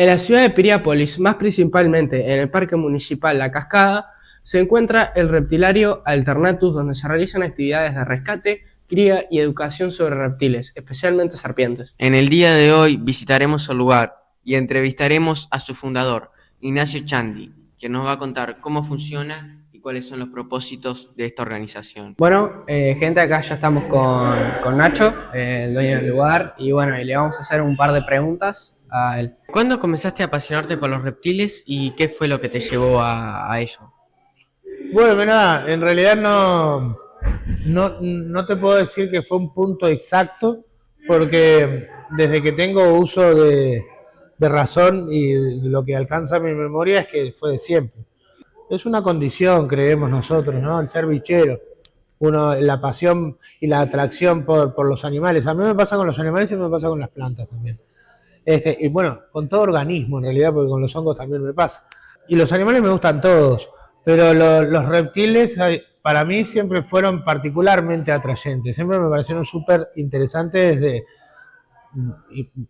En la ciudad de Piriápolis, más principalmente en el Parque Municipal La Cascada, se encuentra el Reptilario Alternatus, donde se realizan actividades de rescate, cría y educación sobre reptiles, especialmente serpientes. En el día de hoy visitaremos el lugar y entrevistaremos a su fundador, Ignacio Chandi, quien nos va a contar cómo funciona y cuáles son los propósitos de esta organización. Bueno, gente, acá ya estamos con Nacho, el dueño del lugar, y bueno, y le vamos a hacer un par de preguntas a él. ¿Cuándo comenzaste a apasionarte por los reptiles y qué fue lo que te llevó a ello? Bueno, mira, en realidad no te puedo decir que fue un punto exacto, porque desde que tengo uso de razón y lo que alcanza mi memoria es que fue de siempre. Es una condición, creemos nosotros, ¿no? El ser bichero. La pasión y la atracción por los animales. A mí me pasa con los animales y me pasa con las plantas también. Y bueno, con todo organismo en realidad, porque con los hongos también me pasa. Y los animales me gustan todos, pero los reptiles para mí siempre fueron particularmente atrayentes. Siempre me parecieron súper interesantes desde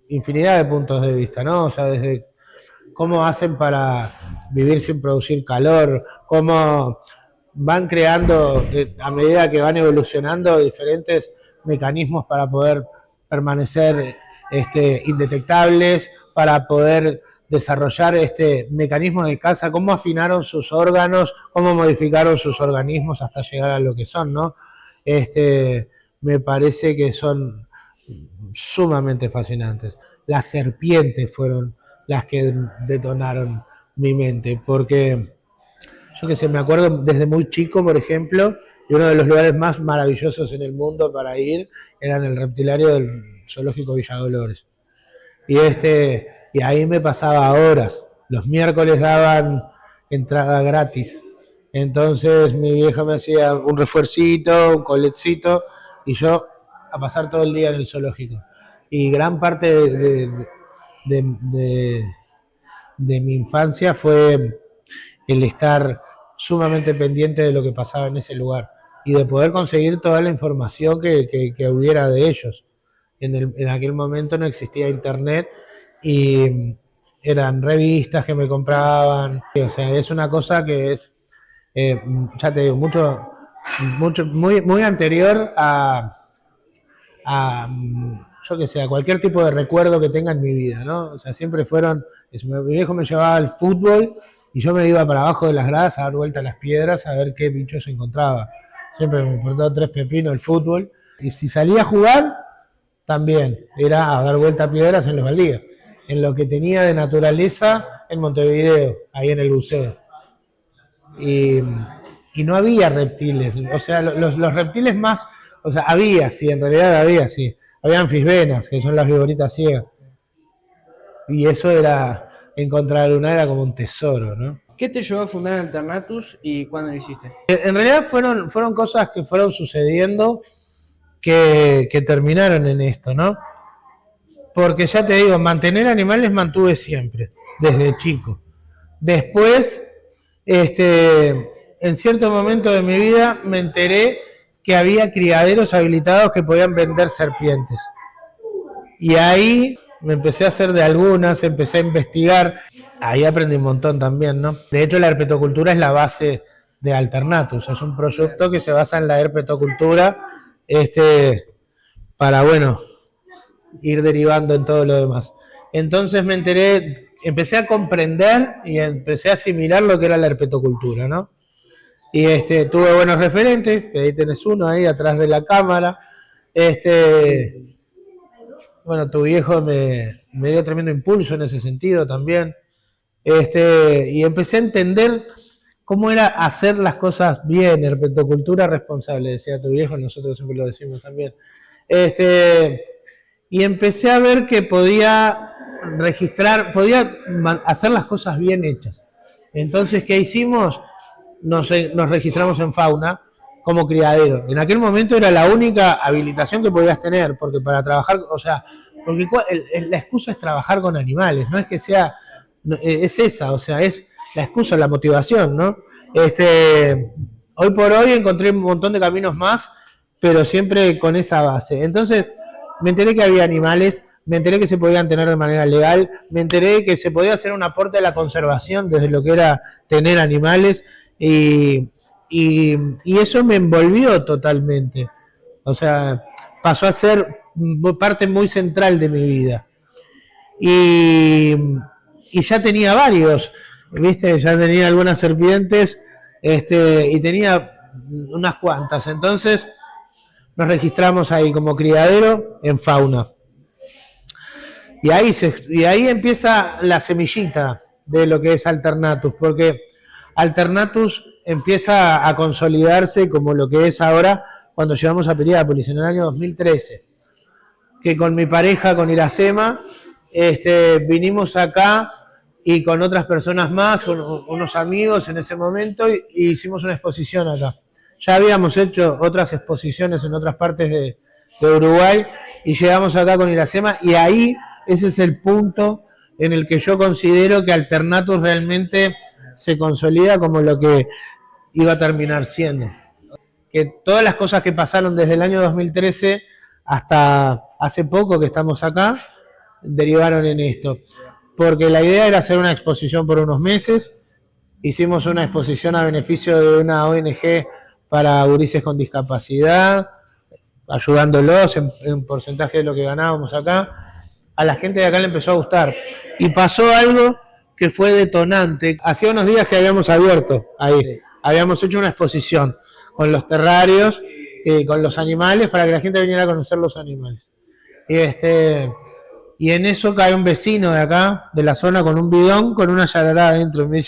infinidad de puntos de vista, ¿no? O sea, desde cómo hacen para vivir sin producir calor, cómo van creando, a medida que van evolucionando, diferentes mecanismos para poder permanecer indetectables, para poder desarrollar mecanismos de caza, cómo afinaron sus órganos, cómo modificaron sus organismos hasta llegar a lo que son, ¿no? Me parece que son sumamente fascinantes. Las serpientes fueron las que detonaron mi mente, porque yo que sé, me acuerdo desde muy chico, por ejemplo, y uno de los lugares más maravillosos en el mundo para ir era en el reptilario del Zoológico Villa Dolores. Y ahí me pasaba horas. Los miércoles daban entrada gratis. Entonces mi vieja me hacía un refuercito, un coletcito, y yo a pasar todo el día en el zoológico. Y gran parte de mi infancia fue el estar sumamente pendiente de lo que pasaba en ese lugar y de poder conseguir toda la información que hubiera de ellos. En aquel momento no existía internet y eran revistas que me compraban. O sea, es una cosa que es, ya te digo, muy anterior a yo que sé, a cualquier tipo de recuerdo que tenga en mi vida, ¿no? O sea, siempre fueron, mi viejo me llevaba al fútbol y yo me iba para abajo de las gradas a dar vuelta a las piedras a ver qué bichos encontraba. Siempre me importaba tres pepinos el fútbol. Y si salía a jugar, también era a dar vuelta a piedras en los baldíos. En lo que tenía de naturaleza en Montevideo, ahí en el buceo. Y no había reptiles. O sea, los reptiles más... O sea, había, sí, en realidad había, sí. Había anfisbenas, que son las viboritas ciegas. Y eso era... Encontrar una era como un tesoro, ¿no? ¿Qué te llevó a fundar Alternatus y cuándo lo hiciste? En realidad fueron cosas que fueron sucediendo que terminaron en esto, ¿no? Porque ya te digo, mantener animales mantuve siempre, desde chico. Después, en cierto momento de mi vida me enteré que había criaderos habilitados que podían vender serpientes. Y ahí me empecé a hacer de algunas, empecé a investigar, ahí aprendí un montón también, ¿no? De hecho, la herpetocultura es la base de Alternatus, es un proyecto que se basa en la herpetocultura, para, bueno, ir derivando en todo lo demás. Entonces me enteré, empecé a comprender y empecé a asimilar lo que era la herpetocultura, ¿no? Y tuve buenos referentes, ahí tenés uno ahí atrás de la cámara, bueno, tu viejo me dio tremendo impulso en ese sentido también. Y empecé a entender cómo era hacer las cosas bien, herpetocultura responsable, decía tu viejo, nosotros siempre lo decimos también. Y empecé a ver que podía hacer las cosas bien hechas. Entonces, ¿qué hicimos? Nos registramos en Fauna como criadero. En aquel momento era la única habilitación que podías tener, porque para trabajar, o sea, porque la excusa es trabajar con animales, no es que sea, es esa, o sea, es la excusa, la motivación, ¿no? Hoy por hoy encontré un montón de caminos más, pero siempre con esa base. Entonces, me enteré que había animales me enteré que se podían tener de manera legal, me enteré que se podía hacer un aporte a la conservación desde lo que era tener animales y eso me envolvió totalmente. O sea, pasó a ser parte muy central de mi vida. Y ya tenía varios, ¿viste? Ya tenía algunas serpientes y tenía unas cuantas. Entonces nos registramos ahí como criadero en fauna. Y ahí empieza la semillita de lo que es Alternatus, porque Alternatus empieza a consolidarse como lo que es ahora cuando llegamos a Piriápolis en el año 2013, que con mi pareja, con Iracema, vinimos acá y con otras personas más, unos amigos en ese momento, y hicimos una exposición acá. Ya habíamos hecho otras exposiciones en otras partes de Uruguay y llegamos acá con Iracema y ahí ese es el punto en el que yo considero que Alternatus realmente se consolida como lo que iba a terminar siendo. Que todas las cosas que pasaron desde el año 2013 hasta hace poco que estamos acá, derivaron en esto. Porque la idea era hacer una exposición por unos meses, hicimos una exposición a beneficio de una ONG para gurises con discapacidad, ayudándolos en porcentaje de lo que ganábamos acá. A la gente de acá le empezó a gustar. Y pasó algo que fue detonante. Hacía unos días que habíamos abierto ahí, sí. Habíamos hecho una exposición con los terrarios, con los animales, para que la gente viniera a conocer los animales. Y en eso cae un vecino de acá, de la zona, con un bidón, con una yarará adentro. Y me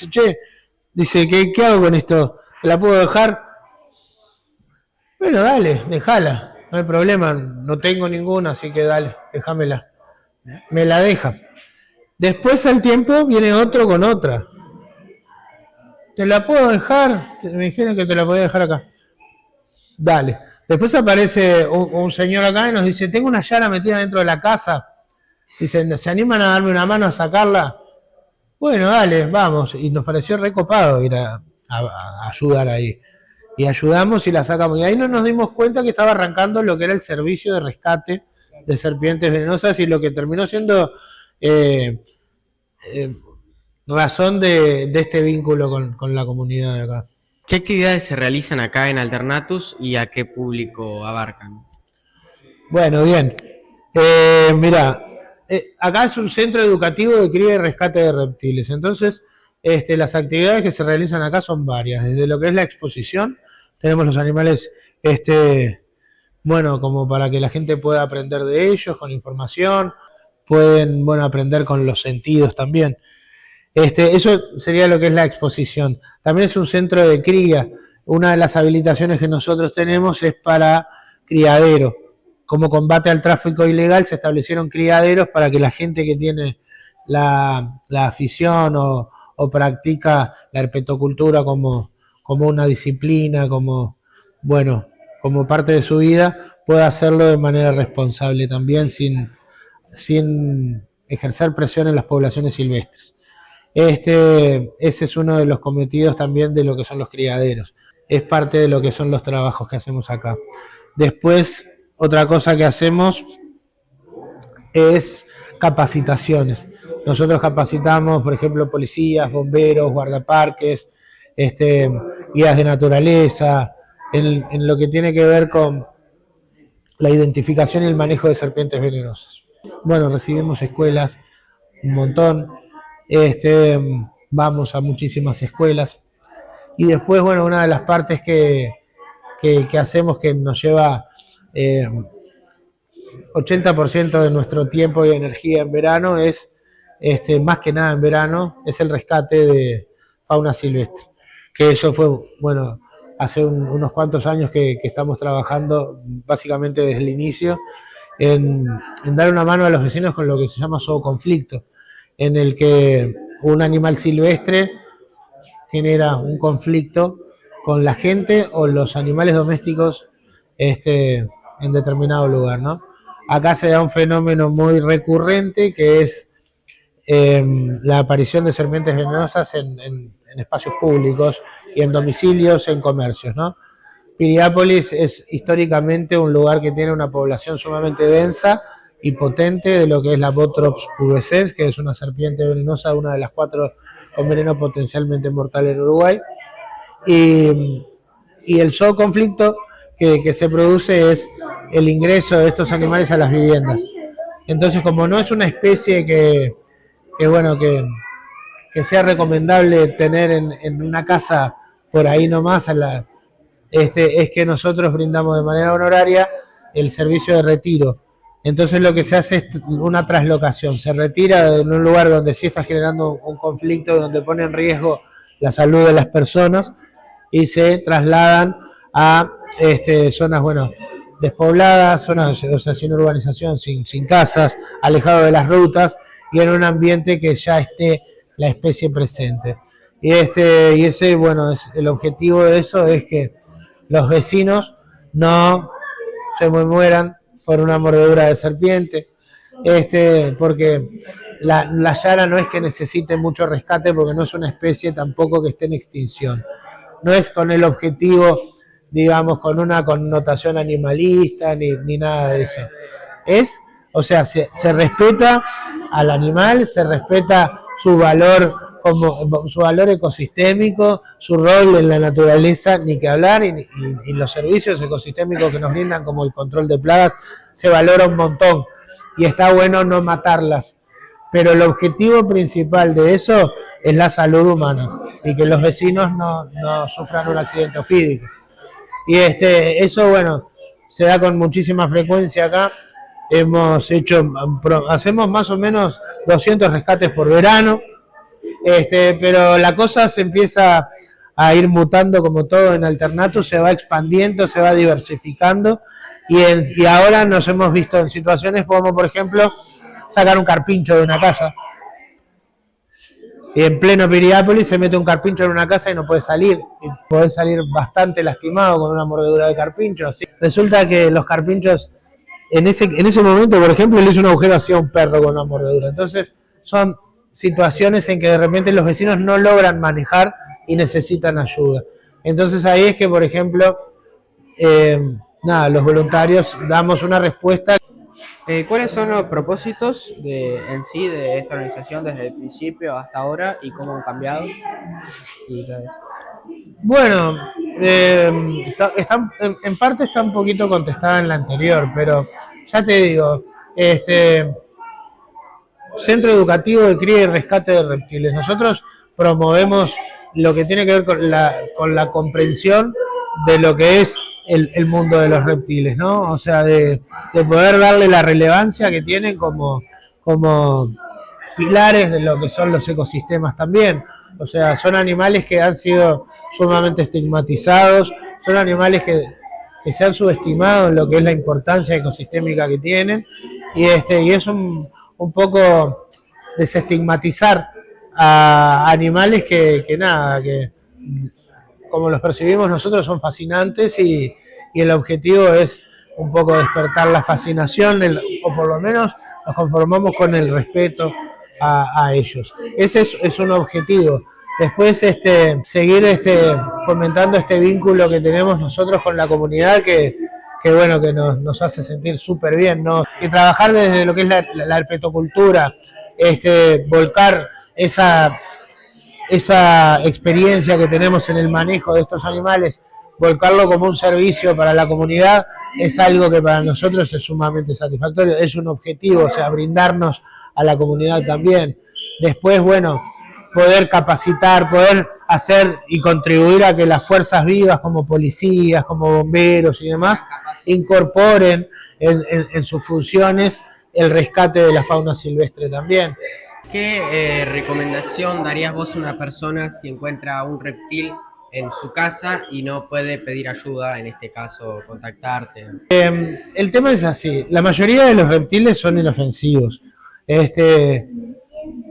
dice, ¿qué hago con esto? ¿La puedo dejar? Bueno, dale, déjala, no hay problema, no tengo ninguna, así que dale, déjamela. Me la deja. Después al tiempo viene otro con otra. ¿Te la puedo dejar? Me dijeron que te la podía dejar acá. Dale. Después aparece un señor acá y nos dice, tengo una yara metida dentro de la casa. Dicen, ¿se animan a darme una mano a sacarla? Bueno, dale, vamos. Y nos pareció recopado ir a ayudar ahí. Y ayudamos y la sacamos. Y ahí no nos dimos cuenta que estaba arrancando lo que era el servicio de rescate de serpientes venenosas y lo que terminó siendo razón de este vínculo con la comunidad de acá. ¿Qué actividades se realizan acá en Alternatus y a qué público abarcan? Bueno, bien. Mirá, acá es un centro educativo de cría y rescate de reptiles. Entonces, las actividades que se realizan acá son varias. Desde lo que es la exposición, tenemos los animales, como para que la gente pueda aprender de ellos, con información. Pueden, aprender con los sentidos también. Eso sería lo que es la exposición. También es un centro de cría. Una de las habilitaciones que nosotros tenemos es para criadero. Como combate al tráfico ilegal se establecieron criaderos para que la gente que tiene la afición o practica la herpetocultura como una disciplina, como parte de su vida, pueda hacerlo de manera responsable también sin ejercer presión en las poblaciones silvestres. Ese es uno de los cometidos también de lo que son los criaderos. Es parte de lo que son los trabajos que hacemos acá. Después, otra cosa que hacemos es capacitaciones. Nosotros capacitamos, por ejemplo, policías, bomberos, guardaparques, guías de naturaleza, en lo que tiene que ver con la identificación y el manejo de serpientes venenosas. Bueno, recibimos escuelas, un montón. Vamos a muchísimas escuelas y después, una de las partes que hacemos que nos lleva 80% de nuestro tiempo y energía en verano es, más que nada en verano, es el rescate de fauna silvestre, que eso fue, hace unos cuantos años que estamos trabajando básicamente desde el inicio en dar una mano a los vecinos con lo que se llama zooconflicto, en el que un animal silvestre genera un conflicto con la gente o los animales domésticos en determinado lugar, ¿no? Acá se da un fenómeno muy recurrente que es la aparición de serpientes venenosas en espacios públicos y en domicilios, en comercios, ¿no? Piriápolis es históricamente un lugar que tiene una población sumamente densa y potente de lo que es la Botrops pubescens, que es una serpiente venenosa, una de las 4 con veneno potencialmente mortal en Uruguay. Y el zooconflicto que se produce es el ingreso de estos animales a las viviendas. Entonces, como no es una especie que sea recomendable tener en una casa por ahí nomás, es que nosotros brindamos de manera honoraria el servicio de retiro. Entonces lo que se hace es una traslocación, se retira de un lugar donde sí está generando un conflicto, donde pone en riesgo la salud de las personas, y se trasladan a zonas, despobladas, zonas, o sea, sin urbanización, sin casas, alejados de las rutas y en un ambiente que ya esté la especie presente. Y ese, es el objetivo de eso, es que los vecinos no se mueran por una mordedura de serpiente, porque la yara no es que necesite mucho rescate, porque no es una especie tampoco que esté en extinción. No es con el objetivo, digamos, con una connotación animalista ni nada de eso. Se respeta al animal, se respeta su valor su valor ecosistémico, su rol en la naturaleza, ni que hablar, y los servicios ecosistémicos que nos brindan, como el control de plagas, se valora un montón, y está bueno no matarlas. Pero el objetivo principal de eso es la salud humana, y que los vecinos no sufran un accidente ofídico. Y eso, se da con muchísima frecuencia acá. Hacemos más o menos 200 rescates por verano, pero la cosa se empieza a ir mutando, como todo en Alternatus, se va expandiendo, se va diversificando, y ahora nos hemos visto en situaciones como, por ejemplo, sacar un carpincho de una casa. Y en pleno Piriápolis se mete un carpincho en una casa y no puede salir. Y puede salir bastante lastimado con una mordedura de carpincho. Así. Resulta que los carpinchos, en ese momento, por ejemplo, le hizo un agujero hacia un perro con una mordedura. Entonces, son situaciones en que de repente los vecinos no logran manejar y necesitan ayuda. Entonces ahí es que, por ejemplo, los voluntarios damos una respuesta. ¿Cuáles son los propósitos en sí de esta organización desde el principio hasta ahora y cómo han cambiado? Y todo eso. Bueno, en parte está un poquito contestada en la anterior, pero ya te digo, Centro Educativo de Cría y Rescate de Reptiles. Nosotros promovemos lo que tiene que ver con la comprensión de lo que es el mundo de los reptiles, ¿no? O sea, de poder darle la relevancia que tienen como pilares de lo que son los ecosistemas también. O sea, son animales que han sido sumamente estigmatizados, son animales que se han subestimado en lo que es la importancia ecosistémica que tienen, y es un poco desestigmatizar a animales que como los percibimos nosotros son fascinantes, y el objetivo es un poco despertar la fascinación, o por lo menos nos conformamos con el respeto a ellos. Ese es un objetivo. Después seguir fomentando este vínculo que tenemos nosotros con la comunidad, que nos hace sentir súper bien, ¿no? Y trabajar desde lo que es la herpetocultura, volcar esa experiencia que tenemos en el manejo de estos animales, volcarlo como un servicio para la comunidad, es algo que para nosotros es sumamente satisfactorio, es un objetivo, o sea, brindarnos a la comunidad también. Después, poder capacitar, poder hacer y contribuir a que las fuerzas vivas como policías, como bomberos y demás, incorporen en sus funciones el rescate de la fauna silvestre también. ¿Qué recomendación darías vos a una persona si encuentra un reptil en su casa y no puede pedir ayuda, en este caso contactarte? El tema es así, la mayoría de los reptiles son inofensivos.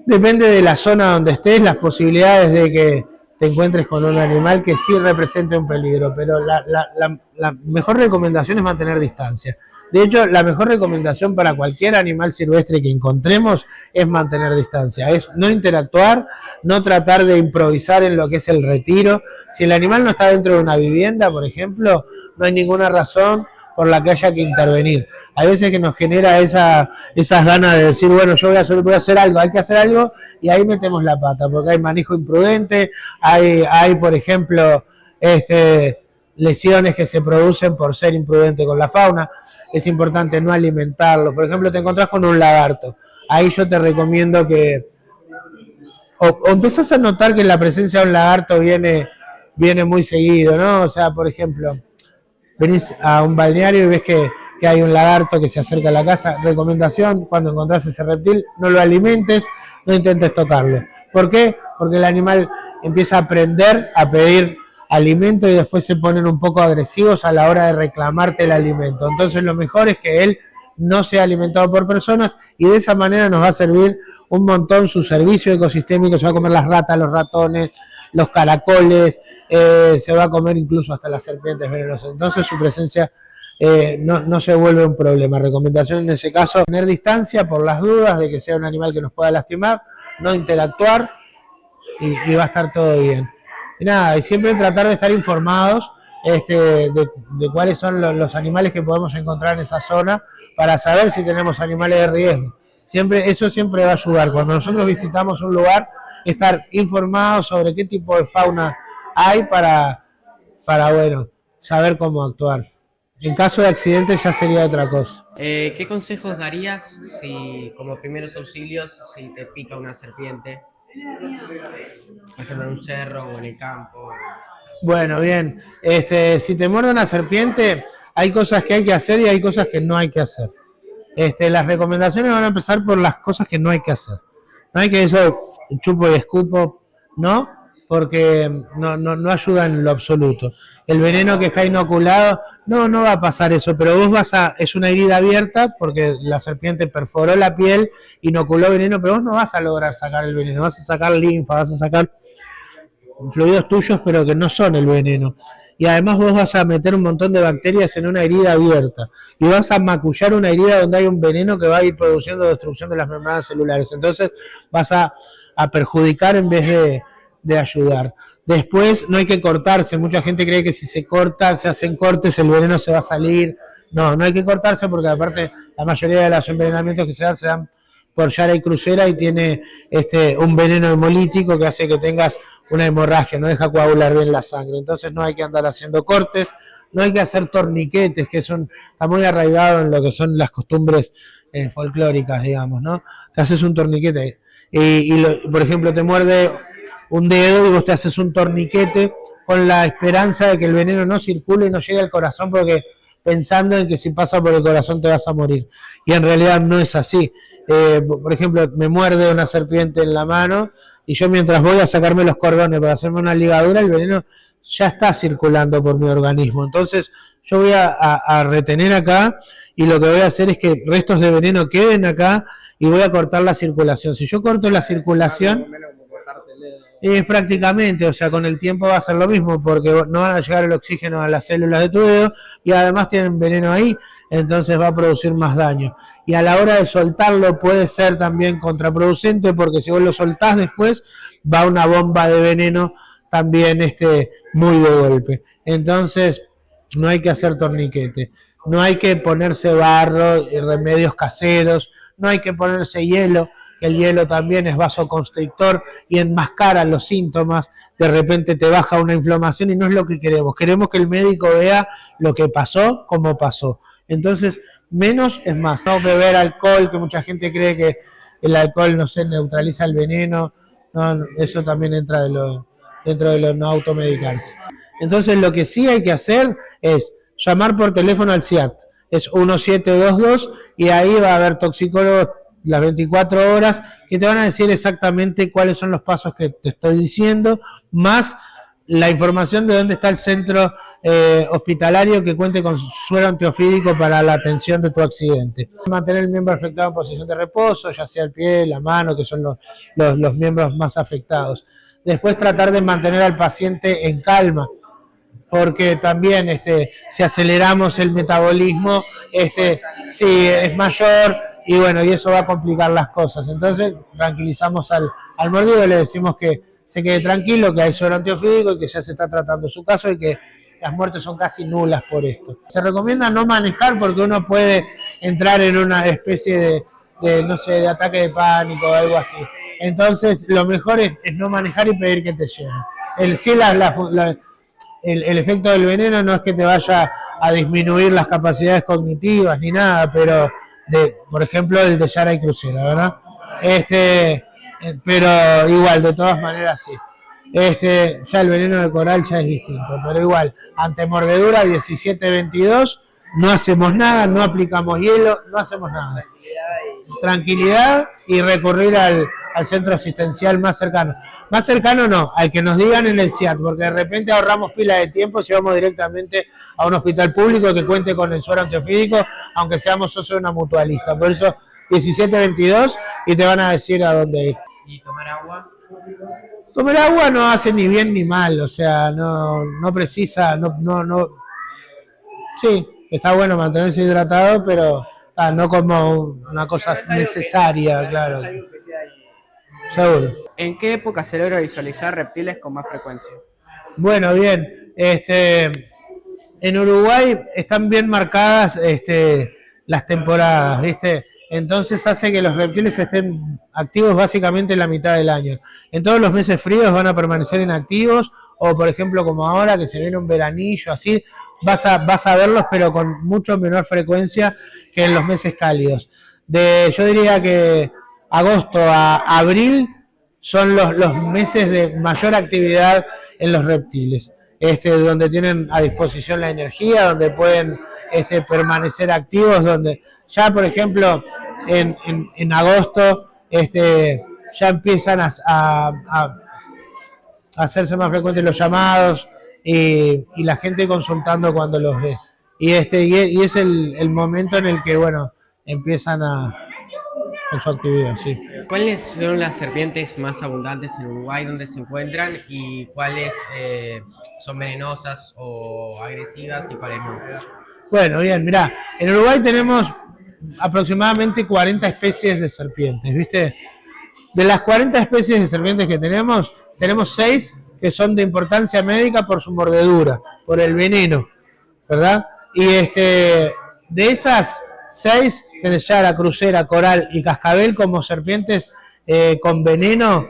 Depende de la zona donde estés, las posibilidades de que te encuentres con un animal que sí represente un peligro, pero la mejor recomendación es mantener distancia. De hecho, la mejor recomendación para cualquier animal silvestre que encontremos es mantener distancia, es no interactuar, no tratar de improvisar en lo que es el retiro. Si el animal no está dentro de una vivienda, por ejemplo, no hay ninguna razón por la que haya que intervenir. Hay veces que nos genera esas ganas de decir, bueno, yo voy a hacer algo, hay que hacer algo, y ahí metemos la pata, porque hay manejo imprudente, hay por ejemplo, lesiones que se producen por ser imprudente con la fauna. Es importante no alimentarlo. Por ejemplo, te encontrás con un lagarto. Ahí yo te recomiendo que o empezás a notar que la presencia de un lagarto viene muy seguido, ¿no? O sea, por ejemplo, venís a un balneario y ves que hay un lagarto que se acerca a la casa. Recomendación: cuando encontrás ese reptil, no lo alimentes, no intentes tocarlo. ¿Por qué? Porque el animal empieza a aprender a pedir alimento y después se ponen un poco agresivos a la hora de reclamarte el alimento. Entonces lo mejor es que él no sea alimentado por personas, y de esa manera nos va a servir un montón su servicio ecosistémico. Se va a comer las ratas, los ratones, los caracoles, se va a comer incluso hasta las serpientes venenosas. Entonces su presencia no se vuelve un problema. Recomendación en ese caso: tener distancia por las dudas de que sea un animal que nos pueda lastimar, no interactuar, y va a estar todo bien. Y nada, y siempre tratar de estar informados de cuáles son los animales que podemos encontrar en esa zona, para saber si tenemos animales de riesgo. Eso siempre va a ayudar. Cuando nosotros visitamos un lugar, estar informados sobre qué tipo de fauna hay para bueno, saber cómo actuar. En caso de accidente ya sería otra cosa. ¿Qué consejos darías si, como primeros auxilios, si te pica una serpiente? Por ejemplo, en un cerro o en el campo. Bueno, bien. Si te muerde una serpiente, hay cosas que hay que hacer y hay cosas que no hay que hacer. Las recomendaciones van a empezar por las cosas que no hay que hacer. No hay que eso chupo y escupo, ¿no? Porque no ayuda en lo absoluto. El veneno que está inoculado, no va a pasar eso, pero es una herida abierta porque la serpiente perforó la piel, inoculó veneno, pero vos no vas a lograr sacar el veneno, vas a sacar linfa, vas a sacar fluidos tuyos, pero que no son el veneno. Y además vos vas a meter un montón de bacterias en una herida abierta, y vas a macullar una herida donde hay un veneno que va a ir produciendo destrucción de las membranas celulares. Entonces vas a perjudicar en vez de ayudar. Después, no hay que cortarse. Mucha gente cree que si se corta, se hacen cortes, el veneno se va a salir. No hay que cortarse, porque aparte la mayoría de los envenenamientos que se dan por Yara y Crucera, y tiene un veneno hemolítico que hace que tengas una hemorragia, no deja coagular bien la sangre. Entonces no hay que andar haciendo cortes, no hay que hacer torniquetes, que está muy arraigado en lo que son las costumbres folclóricas, digamos, ¿no? Te haces un torniquete por ejemplo, te muerde un dedo y vos te haces un torniquete con la esperanza de que el veneno no circule y no llegue al corazón, porque pensando en que si pasa por el corazón te vas a morir. Y en realidad no es así. Por ejemplo, me muerde una serpiente en la mano y yo, mientras voy a sacarme los cordones para hacerme una ligadura, el veneno ya está circulando por mi organismo. Entonces yo voy a retener acá, y lo que voy a hacer es que restos de veneno queden acá, y voy a cortar la circulación. Si yo corto la circulación, prácticamente, o sea, con el tiempo va a ser lo mismo, porque no van a llegar el oxígeno a las células de tu dedo, y además tienen veneno ahí, entonces va a producir más daño. Y a la hora de soltarlo puede ser también contraproducente, porque si vos lo soltás después, va una bomba de veneno también muy de golpe. Entonces no hay que hacer torniquete, no hay que ponerse barro y remedios caseros, no hay que ponerse hielo, que el hielo también es vasoconstrictor y enmascara los síntomas. De repente te baja una inflamación y no es lo que queremos. Queremos que el médico vea lo que pasó, cómo pasó. Entonces, menos es más. No beber alcohol, que mucha gente cree que el alcohol, no sé, neutraliza el veneno. No, eso también entra dentro de lo no automedicarse. Entonces, lo que sí hay que hacer es llamar por teléfono al CIAT. Es 1722, y ahí va a haber toxicólogos las 24 horas que te van a decir exactamente cuáles son los pasos que te estoy diciendo, más la información de dónde está el centro hospitalario que cuente con suero antiofídico para la atención de tu accidente. Mantener el miembro afectado en posición de reposo, ya sea el pie, la mano, que son los miembros más afectados. Después, tratar de mantener al paciente en calma, porque también si aceleramos el metabolismo, sí, es mayor, y bueno, y eso va a complicar las cosas. Entonces tranquilizamos al mordido, le decimos que se quede tranquilo, que hay suero antiofídico y que ya se está tratando su caso, y que las muertes son casi nulas por esto. Se recomienda no manejar porque uno puede entrar en una especie no sé, de ataque de pánico o algo así. Entonces, lo mejor es no manejar y pedir que te lleven. El efecto del veneno no es que te vaya a disminuir las capacidades cognitivas ni nada, pero por ejemplo, el de Yara y Crucera, ¿verdad? Pero igual, de todas maneras sí. Ya el veneno de coral ya es distinto, pero igual, ante mordedura 17-22, no hacemos nada, no aplicamos hielo, no hacemos nada. Tranquilidad y recurrir al centro asistencial más cercano. Más cercano no, al que nos digan en el CIAT, porque de repente ahorramos pila de tiempo si vamos directamente a un hospital público que cuente con el suero antiofídico, aunque seamos socios de una mutualista. Por eso 17-22 y te van a decir a dónde ir. ¿Y tomar agua? Tomar agua no hace ni bien ni mal, o sea, no precisa, no. Sí, está bueno mantenerse hidratado, pero no como una cosa necesaria, claro. Seguro. ¿En qué época se logra visualizar reptiles con más frecuencia? Bueno, bien. En Uruguay están bien marcadas las temporadas, ¿viste? Entonces hace que los reptiles estén activos básicamente en la mitad del año. En todos los meses fríos van a permanecer inactivos, o por ejemplo como ahora que se viene un veranillo así, vas a verlos pero con mucho menor frecuencia que en los meses cálidos. Yo diría que agosto a abril son los meses de mayor actividad en los reptiles, donde tienen a disposición la energía, donde pueden permanecer activos, donde ya por ejemplo en agosto ya empiezan a hacerse más frecuentes los llamados y la gente consultando cuando los ves. Y es el momento en el que bueno empiezan con su actividad, sí. ¿Cuáles son las serpientes más abundantes en Uruguay, donde se encuentran, y cuáles son venenosas o agresivas y cuáles no? Bueno, bien, mirá, en Uruguay tenemos aproximadamente 40 especies de serpientes, ¿viste? De las 40 especies de serpientes que tenemos 6 que son de importancia médica por su mordedura, por el veneno, ¿verdad? Y de esas 6 tenés Yara, Crucera, Coral y Cascabel como serpientes con veneno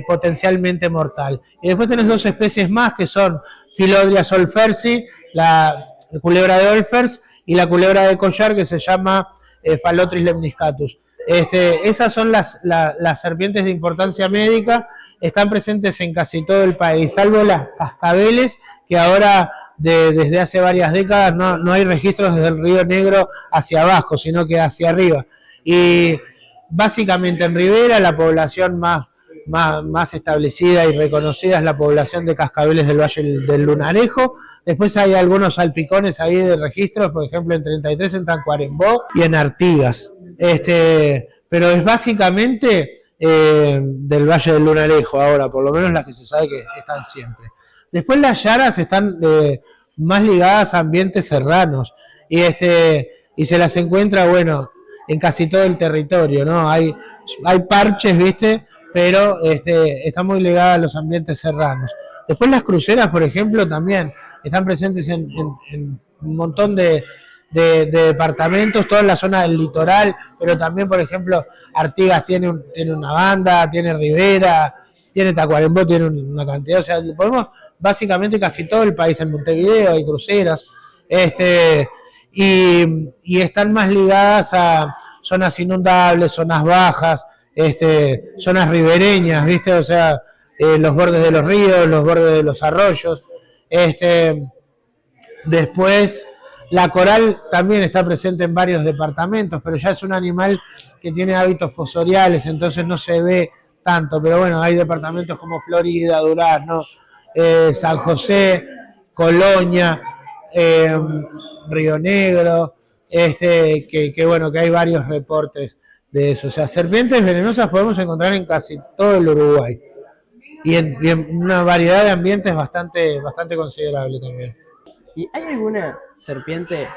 potencialmente mortal. Y después tenés 2 especies más que son Philodria solfersi, la culebra de Olfers, y la culebra de collar que se llama Phallotris lemniscatus. Esas son las serpientes de importancia médica, están presentes en casi todo el país, salvo las cascabeles, que ahora desde hace varias décadas no hay registros desde el Río Negro hacia abajo, sino que hacia arriba. Y básicamente en Rivera la población más establecida y reconocida es la población de cascabeles del Valle del Lunarejo. Después hay algunos salpicones ahí de registros, por ejemplo en 33 en Tacuarembó y en Artigas. Pero es básicamente del Valle del Lunarejo ahora, por lo menos las que se sabe que están siempre. Después las yaras están más ligadas a ambientes serranos y se las encuentra, bueno, en casi todo el territorio, ¿no? Hay parches, ¿viste? Pero están muy ligadas a los ambientes serranos. Después las cruceras, por ejemplo, también están presentes en un montón de departamentos, toda la zona del litoral, pero también, por ejemplo, Artigas tiene una banda, tiene Rivera, tiene Tacuarembó, tiene una cantidad, o sea, podemos básicamente casi todo el país, en Montevideo hay cruceras, y están más ligadas a zonas inundables, zonas bajas, zonas ribereñas, ¿viste? O sea, los bordes de los ríos, los bordes de los arroyos. Después, la coral también está presente en varios departamentos, pero ya es un animal que tiene hábitos fosoriales, entonces no se ve tanto. Pero bueno, hay departamentos como Florida, Durazno, San José, Colonia, Río Negro, que bueno, que hay varios reportes de eso. O sea, serpientes venenosas podemos encontrar en casi todo el Uruguay y en una variedad de ambientes bastante considerable también. ¿Y hay alguna serpiente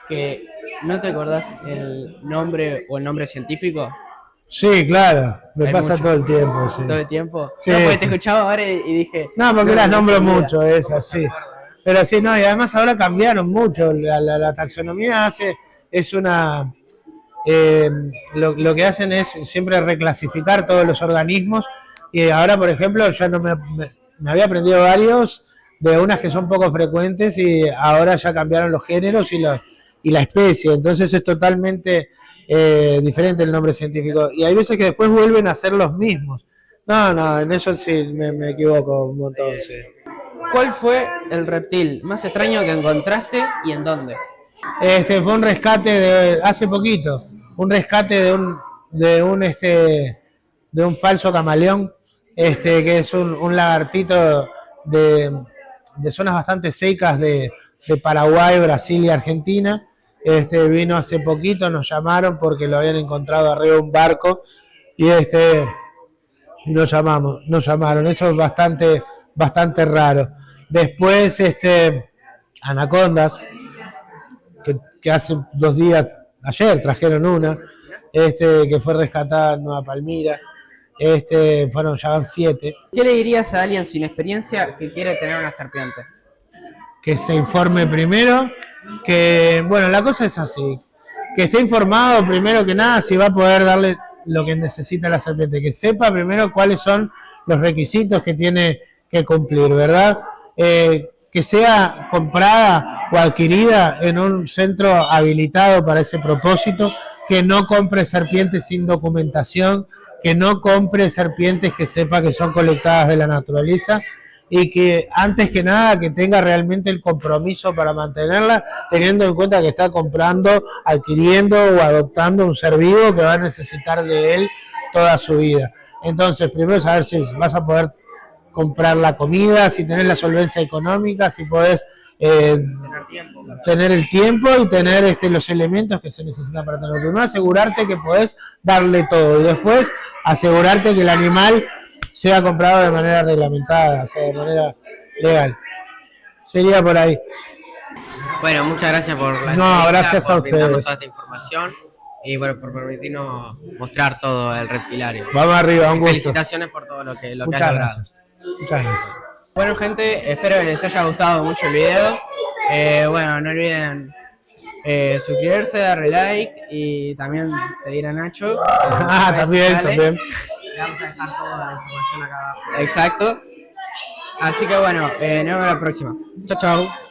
que no te acordás el nombre o el nombre científico? Sí, claro, me Hay pasa mucho. todo el tiempo. Sí. ¿Todo el tiempo? Sí, No, porque sí. te escuchaba ahora y dije... No, porque no, las no nombro se olvida. mucho, es así. Pero sí, no, y además ahora cambiaron mucho. La taxonomía es una. Lo que hacen es siempre reclasificar todos los organismos. Y ahora, por ejemplo, yo no me había aprendido varios de unas que son poco frecuentes y ahora ya cambiaron los géneros y la especie. Entonces es totalmente diferente el nombre científico. Y hay veces que después vuelven a ser los mismos. No, en eso sí me equivoco un montón. Sí. ¿Cuál fue el reptil más extraño que encontraste y en dónde? Fue un rescate de hace poquito, un rescate de un falso camaleón, que es un lagartito de zonas bastante secas de Paraguay, Brasil y Argentina. Vino hace poquito, nos llamaron porque lo habían encontrado arriba de un barco y nos llamaron, eso es bastante raro. Después, anacondas, que hace 2 días, ayer trajeron una, que fue rescatada en Nueva Palmira, ya van 7. ¿Qué le dirías a alguien sin experiencia que quiere tener una serpiente? Que se informe primero, bueno, la cosa es así, que esté informado primero que nada si va a poder darle lo que necesita la serpiente, que sepa primero cuáles son los requisitos que tiene que cumplir, ¿verdad? Que sea comprada o adquirida en un centro habilitado para ese propósito, que no compre serpientes sin documentación, que no compre serpientes que sepa que son colectadas de la naturaleza y que antes que nada que tenga realmente el compromiso para mantenerla, teniendo en cuenta que está comprando, adquiriendo o adoptando un ser vivo que va a necesitar de él toda su vida. Entonces, primero saber si vas a poder comprar la comida, si tenés la solvencia económica, si podés tener el tiempo y tener los elementos que se necesitan para tenerlo. Primero asegurarte que podés darle todo y después asegurarte que el animal sea comprado de manera reglamentada, o sea, de manera legal. Sería por ahí. Bueno, muchas gracias por la No, gracias a por brindarnos ustedes. toda esta información y bueno, por permitirnos mostrar todo el reptilario. Vamos arriba, un gusto. Felicitaciones por todo lo que has Muchas logrado. gracias. Muchas gracias. Bueno, gente, espero que les haya gustado mucho el video. Bueno, no olviden suscribirse, darle like y también seguir a Nacho. También. Le vamos a dejar toda la información acá abajo. Exacto. Así que bueno, nos vemos la próxima. Chao, chao.